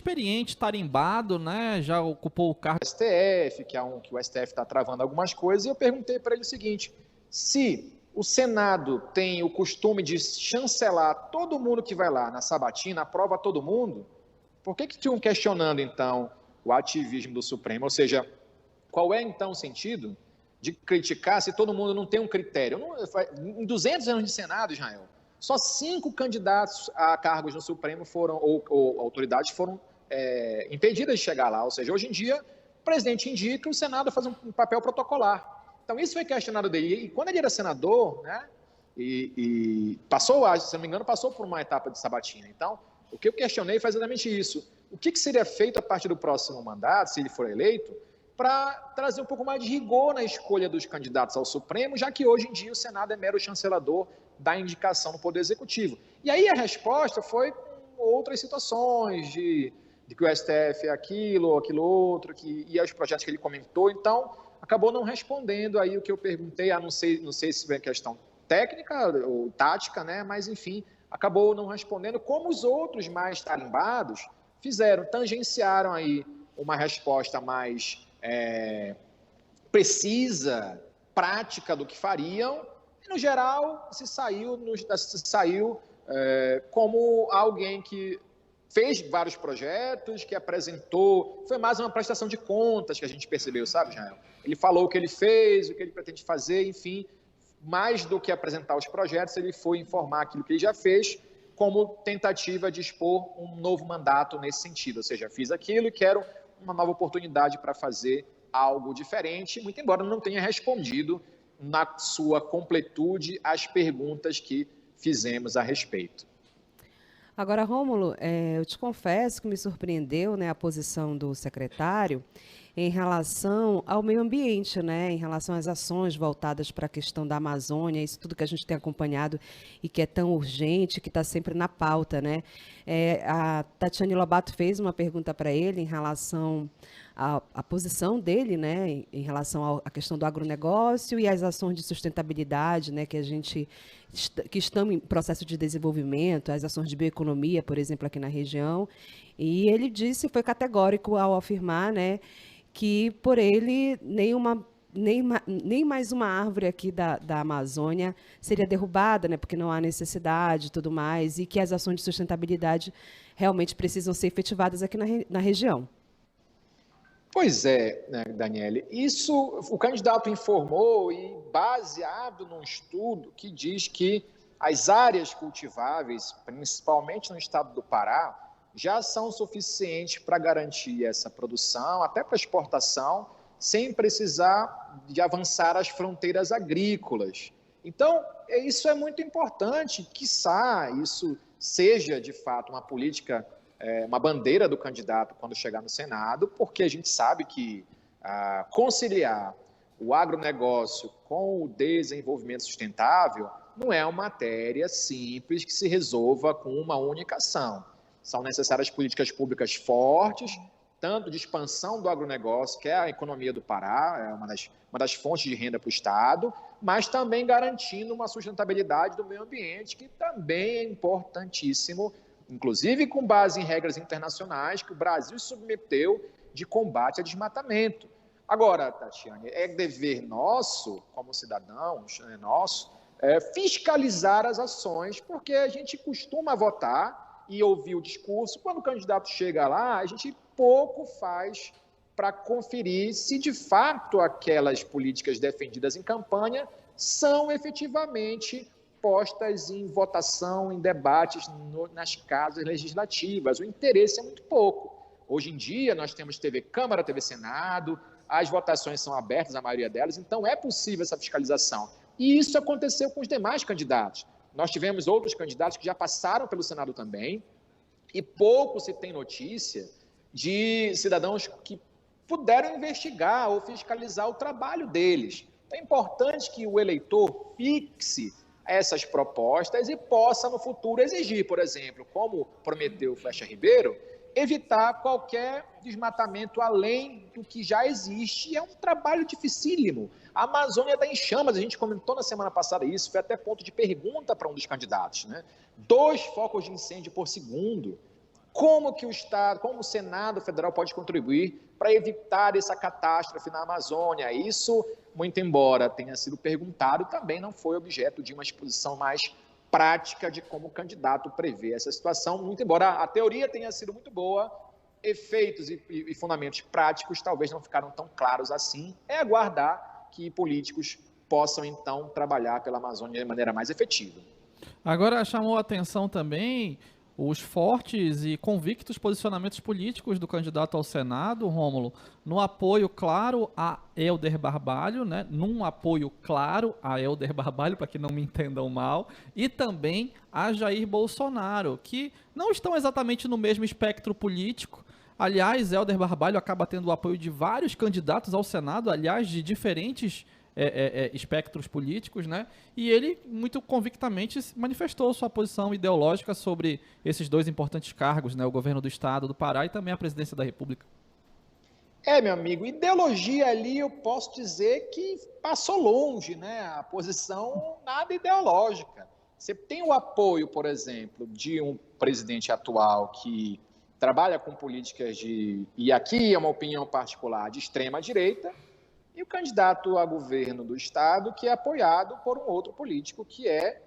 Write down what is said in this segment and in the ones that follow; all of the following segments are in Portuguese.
experiente, tarimbado, né? Já ocupou o cargo. STF, que o STF está travando algumas coisas, e eu perguntei para ele o seguinte: se o Senado tem o costume de chancelar todo mundo que vai lá na sabatina, aprova todo mundo, por que estão questionando, então, o ativismo do Supremo? Ou seja, qual é, então, o sentido de criticar se todo mundo não tem um critério? Em 200 anos de Senado, Israel, só 5 candidatos a cargos no Supremo foram, ou autoridades foram impedidas de chegar lá. Ou seja, hoje em dia, o presidente indica, o Senado faz um papel protocolar. Então, isso foi questionado dele. E quando ele era senador, né, e passou, se não me engano, passou por uma etapa de sabatina. Então, o que eu questionei foi exatamente isso. O que seria feito a partir do próximo mandato, se ele for eleito, para trazer um pouco mais de rigor na escolha dos candidatos ao Supremo, já que hoje em dia o Senado é mero chancelador da indicação no Poder Executivo. E aí a resposta foi com outras situações, de que o STF é aquilo, aquilo outro, e os projetos que ele comentou. Então, acabou não respondendo aí o que eu perguntei, não sei se é questão técnica ou tática, né? Mas, enfim, acabou não respondendo, como os outros mais tarimbados fizeram, tangenciaram aí uma resposta mais precisa, prática do que fariam, e, no geral, se saiu como alguém que fez vários projetos, que apresentou, foi mais uma prestação de contas que a gente percebeu, sabe, Israel? Ele falou o que ele fez, o que ele pretende fazer, enfim, mais do que apresentar os projetos, ele foi informar aquilo que ele já fez, como tentativa de expor um novo mandato nesse sentido, ou seja, fiz aquilo e quero uma nova oportunidade para fazer algo diferente, muito embora não tenha respondido na sua completude às perguntas que fizemos a respeito. Agora, Rômulo, eu te confesso que me surpreendeu, né, a posição do secretário em relação ao meio ambiente, né, em relação às ações voltadas para a questão da Amazônia, isso tudo que a gente tem acompanhado e que é tão urgente, que está sempre na pauta, né? A Tatiane Lobato fez uma pergunta para ele em relação à posição dele, né, em relação à questão do agronegócio e às ações de sustentabilidade, né, que estão em processo de desenvolvimento, as ações de bioeconomia, por exemplo, aqui na região. E ele foi categórico ao afirmar, né, que por ele nem mais uma árvore aqui da Amazônia seria derrubada, né, porque não há necessidade e tudo mais, e que as ações de sustentabilidade realmente precisam ser efetivadas aqui na região. Pois é, né, Daniele, isso o candidato informou e baseado num estudo que diz que as áreas cultiváveis, principalmente no estado do Pará, já são suficientes para garantir essa produção, até para exportação, sem precisar de avançar as fronteiras agrícolas. Então, isso é muito importante, quiçá isso seja, de fato, uma política, uma bandeira do candidato quando chegar no Senado, porque a gente sabe que conciliar o agronegócio com o desenvolvimento sustentável não é uma matéria simples que se resolva com uma única ação. São necessárias políticas públicas fortes, tanto de expansão do agronegócio, que é a economia do Pará, é uma das fontes de renda para o Estado, mas também garantindo uma sustentabilidade do meio ambiente, que também é importantíssimo, inclusive com base em regras internacionais que o Brasil submeteu de combate a desmatamento. Agora, Tatiane, é dever nosso, como cidadãos, fiscalizar as ações, porque a gente costuma votar e ouvir o discurso. Quando o candidato chega lá, a gente pouco faz para conferir se, de fato, aquelas políticas defendidas em campanha são efetivamente postas em votação, em debates nas casas legislativas. O interesse é muito pouco. Hoje em dia, nós temos TV Câmara, TV Senado, as votações são abertas, a maioria delas, então é possível essa fiscalização. E isso aconteceu com os demais candidatos. Nós tivemos outros candidatos que já passaram pelo Senado também, e pouco se tem notícia de cidadãos que puderam investigar ou fiscalizar o trabalho deles. Então, é importante que o eleitor fixe essas propostas e possa, no futuro, exigir, por exemplo, como prometeu o Flecha Ribeiro, evitar qualquer desmatamento além do que já existe. E é um trabalho dificílimo. A Amazônia está em chamas, a gente comentou na semana passada isso, foi até ponto de pergunta para um dos candidatos, né? 2 focos de incêndio por segundo. como que o Estado, como o Senado Federal pode contribuir para evitar essa catástrofe na Amazônia. Isso, muito embora tenha sido perguntado, também não foi objeto de uma exposição mais prática de como o candidato prevê essa situação, muito embora a teoria tenha sido muito boa, efeitos e fundamentos práticos talvez não ficaram tão claros assim. É aguardar que políticos possam, então, trabalhar pela Amazônia de maneira mais efetiva. Agora chamou a atenção também os fortes e convictos posicionamentos políticos do candidato ao Senado, Rômulo, no apoio claro a Helder Barbalho, né? Num apoio claro a Helder Barbalho, para que não me entendam mal, e também a Jair Bolsonaro, que não estão exatamente no mesmo espectro político. Aliás, Helder Barbalho acaba tendo o apoio de vários candidatos ao Senado, aliás, de diferentes espectros políticos, né? E ele, muito convictamente, manifestou sua posição ideológica sobre esses dois importantes cargos, né? O governo do Estado do Pará e também a presidência da República. Meu amigo, ideologia ali eu posso dizer que passou longe, né? A posição nada ideológica. Você tem o apoio, por exemplo, de um presidente atual que trabalha com políticas e aqui é uma opinião particular, de extrema direita, e o candidato a governo do Estado que é apoiado por um outro político que é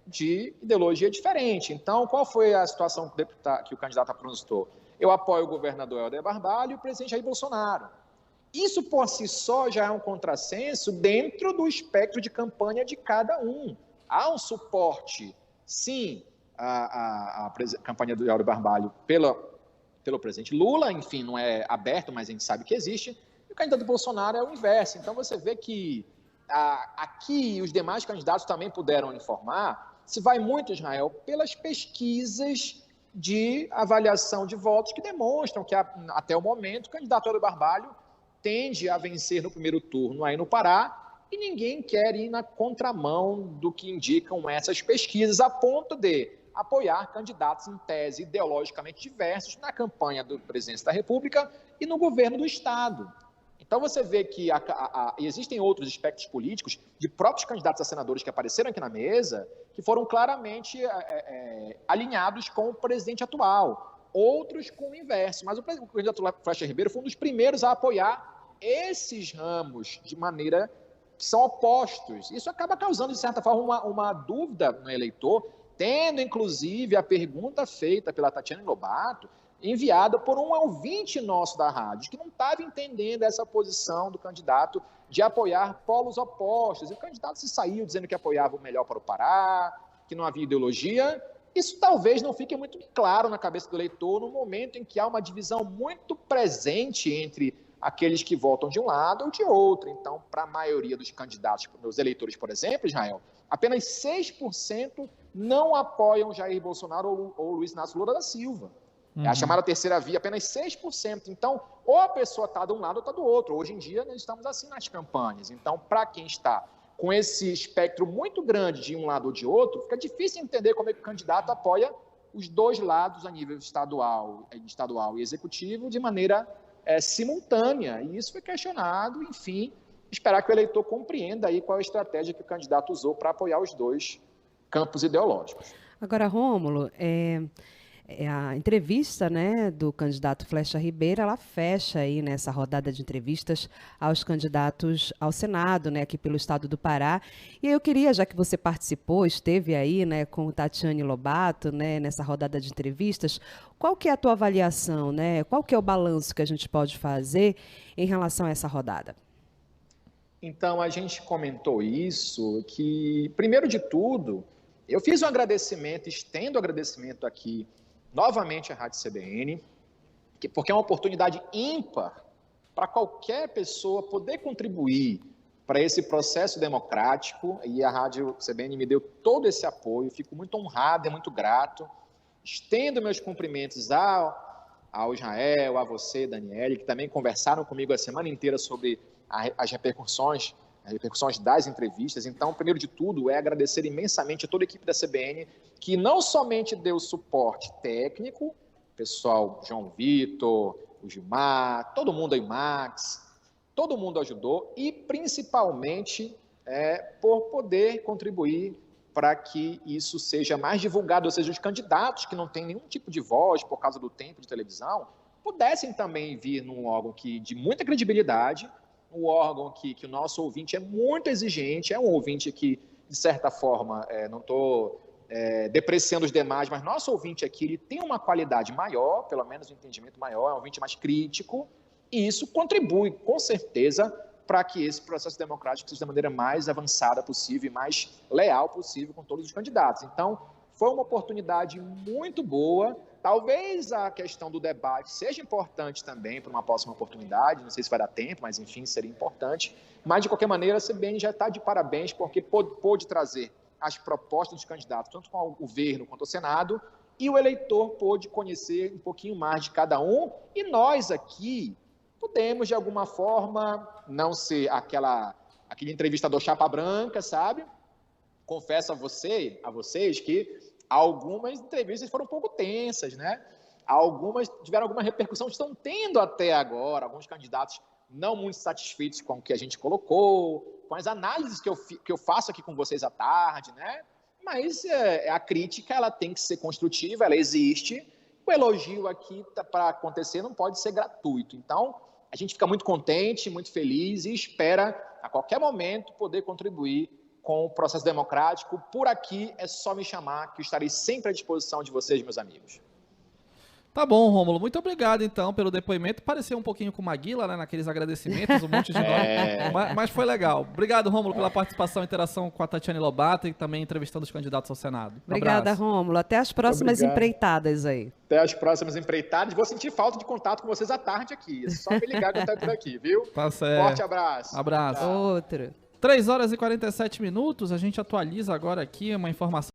de ideologia diferente. Então, qual foi a situação que o candidato apresentou? Eu apoio o governador Helder Barbalho e o presidente Jair Bolsonaro. Isso, por si só, já é um contrassenso dentro do espectro de campanha de cada um. Há um suporte, sim, à campanha do Helder Barbalho pelo presidente Lula, enfim, não é aberto, mas a gente sabe que existe. E o candidato Bolsonaro é o inverso. Então, você vê que aqui os demais candidatos também puderam informar, se vai muito, Israel, pelas pesquisas de avaliação de votos que demonstram que, até o momento, o candidato Helder Barbalho tende a vencer no primeiro turno aí no Pará, e ninguém quer ir na contramão do que indicam essas pesquisas, a ponto de apoiar candidatos em tese ideologicamente diversos na campanha do presidente da República e no governo do Estado. Então, você vê que existem outros espectros políticos de próprios candidatos a senadores que apareceram aqui na mesa que foram claramente alinhados com o presidente atual, outros com o inverso. Mas o candidato Flecha Ribeiro foi um dos primeiros a apoiar esses ramos de maneira que são opostos. Isso acaba causando, de certa forma, uma dúvida no eleitor, tendo, inclusive, a pergunta feita pela Tatiane Lobato, enviada por um ouvinte nosso da rádio, que não estava entendendo essa posição do candidato de apoiar polos opostos. E o candidato se saiu dizendo que apoiava o melhor para o Pará, que não havia ideologia. Isso talvez não fique muito claro na cabeça do eleitor no momento em que há uma divisão muito presente entre aqueles que votam de um lado ou de outro. Então, para a maioria dos candidatos, dos eleitores, por exemplo, Israel, apenas 6% não apoiam Jair Bolsonaro ou Luiz Inácio Lula da Silva. É a chamada terceira via, apenas 6%. Então, ou a pessoa está de um lado ou está do outro. Hoje em dia, nós estamos assim nas campanhas. Então, para quem está com esse espectro muito grande de um lado ou de outro, fica difícil entender como é que o candidato apoia os dois lados a nível estadual e executivo de maneira simultânea. E isso foi questionado, enfim, esperar que o eleitor compreenda aí qual a estratégia que o candidato usou para apoiar os dois campos ideológicos. Agora, Rômulo, a entrevista, né, do candidato Flecha Ribeiro, ela fecha aí nessa rodada de entrevistas aos candidatos ao Senado, né, aqui pelo estado do Pará. E eu queria, já que você participou, esteve aí, né, com Tatiane Lobato, né, nessa rodada de entrevistas, qual que é a tua avaliação, né? Qual que é o balanço que a gente pode fazer em relação a essa rodada? Então, a gente comentou isso, que, primeiro de tudo, eu fiz um agradecimento, estendo o agradecimento aqui novamente à Rádio CBN, porque é uma oportunidade ímpar para qualquer pessoa poder contribuir para esse processo democrático, e a Rádio CBN me deu todo esse apoio, fico muito honrado e muito grato. Estendo meus cumprimentos ao Israel, a você, Daniele, que também conversaram comigo a semana inteira sobre as repercussões das entrevistas. Então, primeiro de tudo, é agradecer imensamente a toda a equipe da CBN, que não somente deu suporte técnico, o pessoal João Vitor, o Gilmar, todo mundo aí, Max, todo mundo ajudou, e principalmente por poder contribuir para que isso seja mais divulgado, ou seja, os candidatos que não têm nenhum tipo de voz por causa do tempo de televisão, pudessem também vir num órgão de muita credibilidade, um órgão que o nosso ouvinte é muito exigente, é um ouvinte que, de certa forma, não estou depreciando os demais, mas nosso ouvinte aqui ele tem uma qualidade maior, pelo menos um entendimento maior, é um ouvinte mais crítico, e isso contribui, com certeza, para que esse processo democrático seja da maneira mais avançada possível e mais leal possível com todos os candidatos. Então, foi uma oportunidade muito boa. Talvez a questão do debate seja importante também para uma próxima oportunidade, não sei se vai dar tempo, mas enfim, seria importante. Mas, de qualquer maneira, a CBN já está de parabéns, porque pôde trazer as propostas dos candidatos, tanto com o governo quanto o Senado, e o eleitor pôde conhecer um pouquinho mais de cada um, e nós aqui podemos, de alguma forma, não ser aquele entrevistador chapa branca, sabe? Confesso a vocês que algumas entrevistas foram um pouco tensas, né? Algumas tiveram alguma repercussão, estão tendo até agora, alguns candidatos não muito satisfeitos com o que a gente colocou, com as análises que eu faço aqui com vocês à tarde, né? Mas a crítica ela tem que ser construtiva, ela existe. O elogio aqui para acontecer não pode ser gratuito. Então, a gente fica muito contente, muito feliz e espera, a qualquer momento, poder contribuir com o processo democrático. Por aqui é só me chamar, que eu estarei sempre à disposição de vocês, meus amigos. Tá bom, Rômulo. Muito obrigado, então, pelo depoimento. Pareceu um pouquinho com o Maguila, né? Naqueles agradecimentos, um monte de nome. Mas foi legal. Obrigado, Rômulo, pela participação e interação com a Tatiane Lobato e também entrevistando os candidatos ao Senado. Obrigada, Rômulo. Até as próximas empreitadas aí. Até as próximas empreitadas. Vou sentir falta de contato com vocês à tarde aqui. É só me ligar que eu estou por aqui, viu? Tá certo. Forte abraço. Abraço. Outro. 3 horas e 47 minutos. A gente atualiza agora aqui uma informação